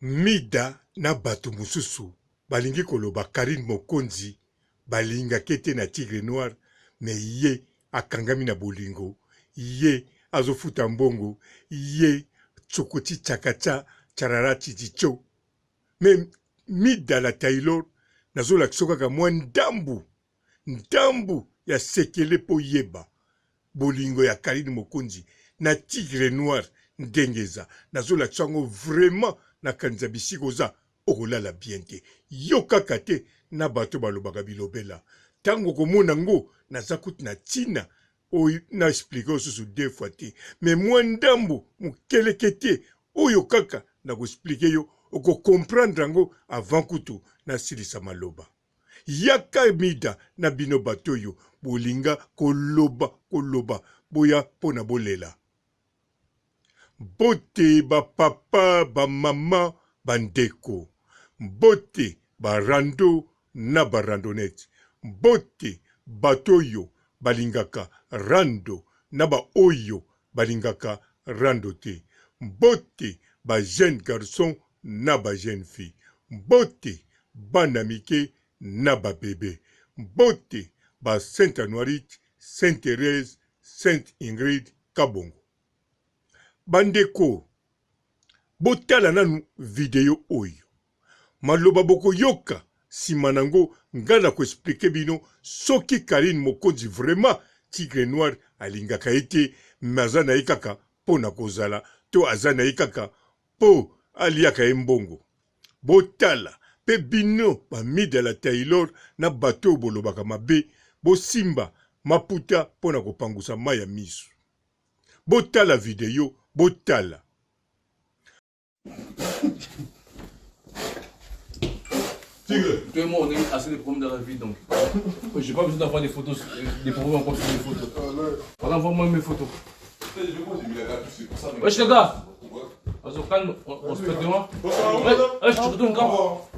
Mida na bato mususu balingi koloba Karine Mokonzi balinga kete na Tigre Noir me ye akangami na bolingo ye azofuta mbongo ye tsokoti chakacha charara chichicho me Mida la Taylor nazola kisokaka mwa ndambu ya sekele po yeba bolingo ya Karine Mokonzi na Tigre Noir ndengeza nazola kisango vraiment na kanza bisiko za okolala bien te yo kaka te na bato balobaka bilobela tango komona ngo naza kuti na tina oyo na explique osusu deux fois te me mwa ndambu mokeleke te oyo kaka na koexplike yo okokomprendre yango avant kutu nasilisa maloba yaka Mida na bino bato oyo bolinga koloba boya pona bolela bote ba papa ba mama bandeko bote ba rando na ba randonnette bote batoyo balingaka rando na ba oyo balingaka rando te bote ba jeune garçon na ba jeune fille bote bana mike na ba bébé bote ba Sainte Anoirite, Sainte Thérèse, Sainte Ingrid Kabongo bandeko botala nanu video oyo maloba boko yoka simanango ngana ko expliquer bino soki Karine Mokonzi vraiment Tigre Noir alingaka ete mazana ikaka pona kozala to azana ikaka po aliaka embongo botala pe bino ba Mida la Taylor na bato bolobaka mabe bosimba maputa pona kopangusa maya misu botala video botala Tigre, toi et moi on a eu assez de problèmes dans la vie donc. J'ai pas besoin d'avoir des photos, des problèmes encore sur les photos. Voilà, envoie-moi mes photos. Wesh les gars. Vas-y, calme, on se fait devant. Wesh, tu retournes quand?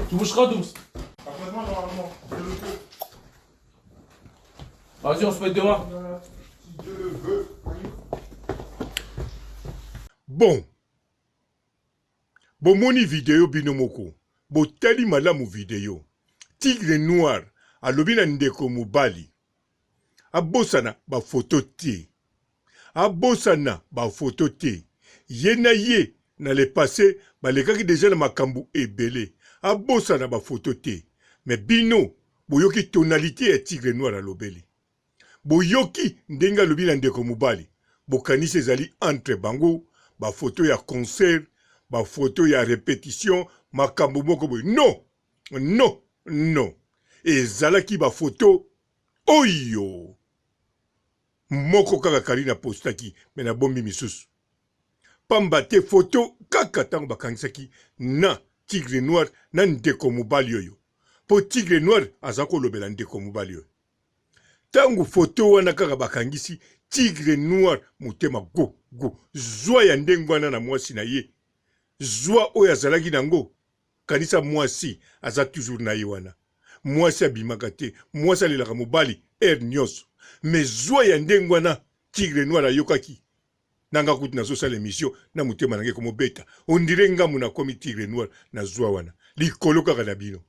Tu bougeras douce. Vas-y, on se met devant. Bon moni video binomoko botali malamu video Tigre Noir alobi na ndeko mobali abosana ba photo te ye na ye na le passé balekaki deja na makambu ebele abosana ba photo te me bino boyoki tonalité ya Tigre Noir alobeli boyoki ndenge alobi na ndeko mobali bokanisi ezali entre bango ba photo ya concert ba photo ya répétition makambo moko boy non ezalaki ba photo oyo moko kaka Karine postaki me na bombi misusu pamba te photo kaka tango bakangisaki na Tigre Noir na ndeko mobali oyo po Tigre Noir aza kolobela ndeko mobali oyo tango photo wana kaka bakangisi Tigre Noir mutema go zwa ya ndengwana na mwasi na ye zwa oyo azalaki nango kanisa mwasi aza toujours na ye wana mwasi abimaka te mwasi alelaka mobali nyonso me zwa ya ndengwana Tigre Noir ayokaki nanga kuti nazosala émission na mutema nange komobeta ondire ngamu nakomi Tigre Noir na zwa wana likolo kaka na bino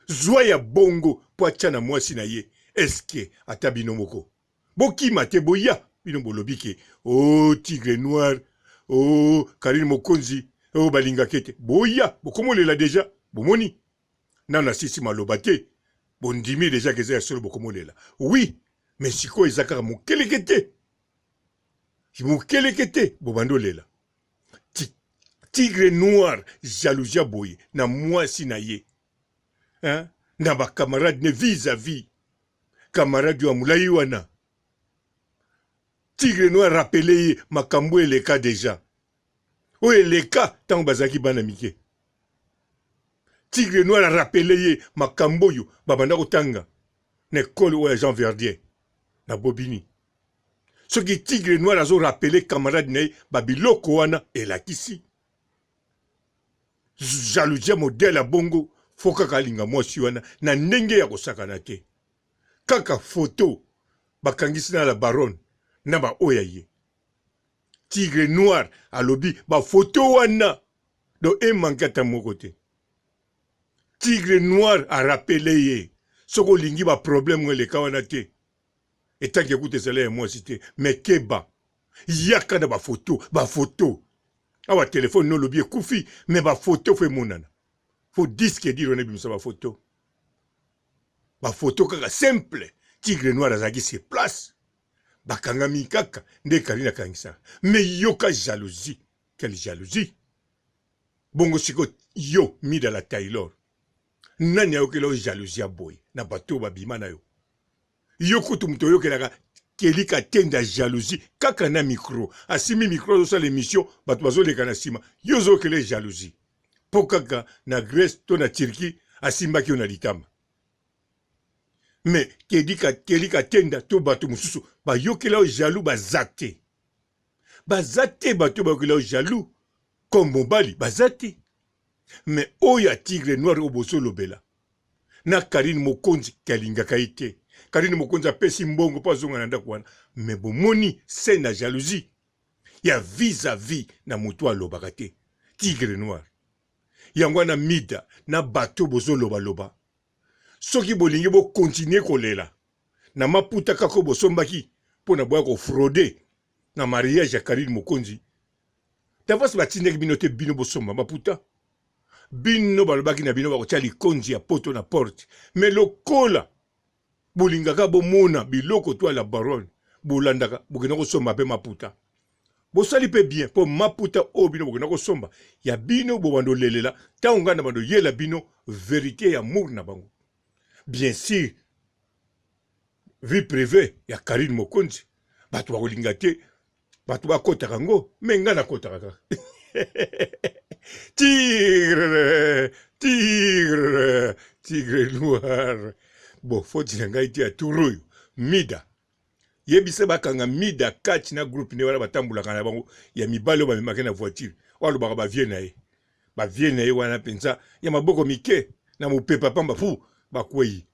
zwa ya bongo po atya na mwasi na ye eske ata bino moko bokima te boya bino bolobi ke Tigre Noir Karine Mokonzi balinga kete boya bokomolela deja bomoni nana sisi maloba te bondimi deja keza ya solo bokomolela oui mais siko ezakaka mokeleke te bobandolela Tigre Noir jalousia boye na mwasi na ye na bakamarade ne vis-à-vis camarade wa mulai wana Tigre Noir rappelé ye makambo eleka deja oyo eleka tango bazaki bana mike Tigre Noir a rappelé ye makambo oyo babanda kotanga na ekole oyo ya Jean Verdier na Bobini soki Tigre Noir azo rappelé camarade na ye babiloko wana elakisi jalousia modele ya bongo fo kaka alinga mwasi wana na ndenge ya kosakana te kaka photo bakangisi na la baronne na ba oya ye Tigre Noir alobi ba photo wana Donc, un manque à mon côté. Tigre noir a rappelé, ce qu'on lingi va problème, les kawanate. Et tant qu'écoute cela, moi, c'était, mais keba. Yaka da ba photo. Awa téléphone, non, le bien koufi, mais ba photo fait mon nana. Faut disque dire, on est bien ça, ba photo. Ba photo, kaka simple. Tigre noir a zagi ses places. Bakanga mi kaka, nde karina kangisa. Mais yoka jalousie. Quelle jalousie? Bongo siko, yo, mi da la Taylor. Nani ayo kela jalousie a boy. Na bato babima na yo. Yo kutu mto yo kela kelika tenda jalousie. Kaka na micro. Asimi micro zo sa l'émission, bato bazo leka na sima. Yo zo kele jalousie. Po kaka na Grèce to na Turquie, asimba ki yo na litama. Mais kelika tenda to bato mususu, ba yo kela jaloux bazate. Bazate bato ba yo kela jaloux. Comme mobali bazate. Mais oya tigre noir oboso lobela. Na Karine Mokonzi kalinga kaite. Karine Mokonzi apesi mbongo pa zonga na ndako wana. Mais bomoni c'est na jalousie. Ya vis-à-vis na mutu alobaka te. Tigre noir. Yango na mida na bato bozo loba. Soki bolingi bo continuer kolela. Na maputa kako bosombaki pona boya ko frauder na mariage ya Karine Mokonzi. Tavas batindeki bino te bino bosomba maputa. Bino balobaki na bino bakotia likonzi ya poto na porte. Mais lokola bolingaka bomona biloko to la baronne bolandaka bokena kosomba pe maputa. Bosali pe bien po maputa o bino bokena kosomba ya bino bobando lelela ta ongana bando yela bino vérité ya amour na bango. Bien sûr vie privée ya Karine Mokonzi bato bakolinga te bato bakotaka ngo mais nga nakotaka kaka. Tigre noir. Bon, faut dire nga iti ya turuyo. Mida. Yebise bakanga mida catch na groupe ne wala batambula kana bango ya mibalo ba mimaka na voiture. Walo baka ba vie na ye. Ba vie na ye wana penza ya maboko mike na mopepa pamba fu bakwei.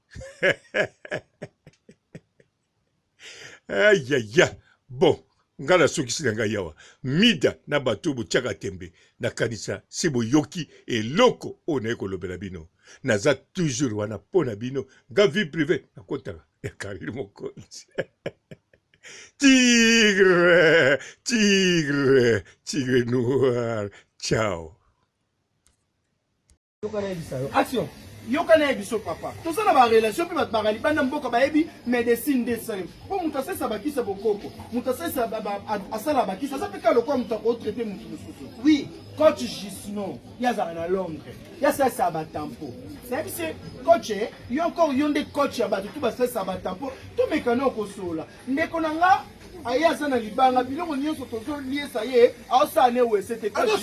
Aïe aïe. Bon. Ngala soki sinanga yawa mida na bato botiaka tembe na kanisa sibo yoki eloko ona ekolobela bino naza toujours wana pona bino nga vie privée nakotaka ya Karine Mokonzi. Tigre noir. Ciao. Action. Yokana biso papa. Tout ça na ba relation pe bat bagali bana mboka ba yebi médecine de ça. Po mutasa sa bakisa bokoko. Mutasa sa asala bakisa ça pe ka lokwa mutako traiter mutu mususu. Oui, coach Gisno, yaza na Londres. Ya ça ba tempo. C'est coach, yo encore yonde coach ya ba tout ba ça ba tempo. To mekano ko sola. Ndeko nanga aya sana libanga biloko nyonso tozo lié ça y est. Aosa ne we c'était coach.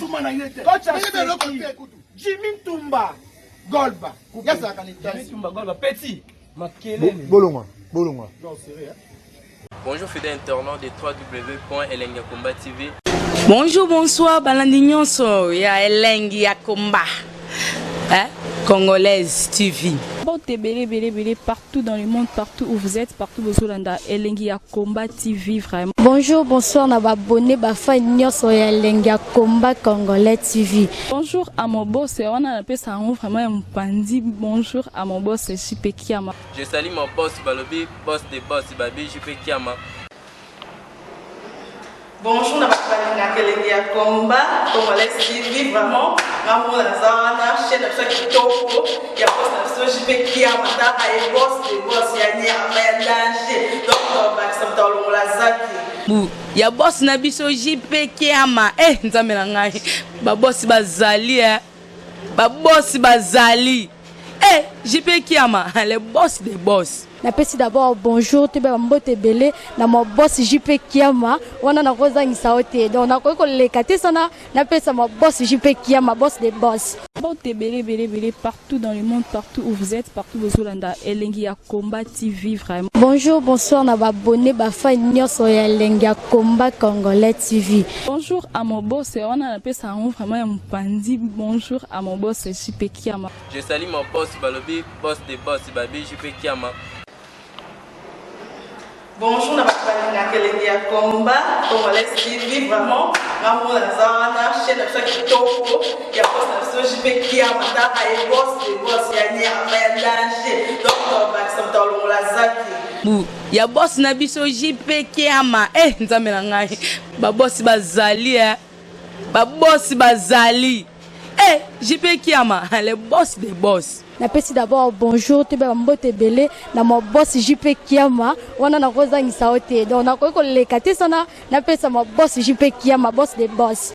Coach Jimmy Tumba. Golba. Yasa kanita. Golba petit. Bolonga. Non, sérieux. Bonjour fidèles internautes de www.elengiakomba TV. Bonjour, bonsoir, Balandinyoso, ya Elengiakomba. Congolaise TV. Belé partout dans le monde, partout où vous êtes, partout où vous êtes, Elengiakomba TV vraiment. Bonjour, bonsoir, na abonné fan nyoso ya Elengiakomba Congolais TV. Bonjour à mon boss, on a appelé ça vraiment un pandi. Bonjour à mon boss, JP Kiama. Je salue mon boss Balobi, boss des boss Babi, JP Kiama. Bonjour, na Elengiakomba Congolais TV vraiment. Maman Lazana, chaîne de chaque topo, il y a pas de JP Kiama, et boss des boss, il y a un danger. Donc, on va s'entendre la zaki. Ya boss na biso JP Kiama nzambe na ngai ba boss bazali ba boss bazali JP Kiama le boss des boss. Napesi d'abord bonjour te ba mbote belé na mo boss JP Kiama wana na kozangisa ote donc na ko lekate sana napesa mo boss JP Kiama boss des boss. Belé partout dans le monde, partout où vous êtes, partout où vous êtes, Elengiakomba TV vraiment. Bonjour, bonsoir, na abonné fan nyoso ya Elengiakomba Congolais TV. Bonjour à mon boss, on a appelé ça vraiment un pandi. Bonjour à mon boss JP Kiama. Je salue mon boss Balobi, boss des boss Babi, JP Kiama. Bonjour, na balinga kelenge ya combat, Congolais TV, vraiment, Ramon Lazana, chaîne de chaque kitoko, il y a boss na so JP Kiama, ta ay boss de boss ya ni ya danger. Donc ba ça ta lo lazaki. Bu, ya boss na biso JP Kiama, nzambe na ngai. Ba boss bazali ba boss bazali. JP Kiama, le boss des boss. Napesi d'abord bonjour te ba mbote belé na mo boss JP Kiama wana na kozangisa ote donc na ko lekate sana napesa mo boss JP Kiama boss des boss.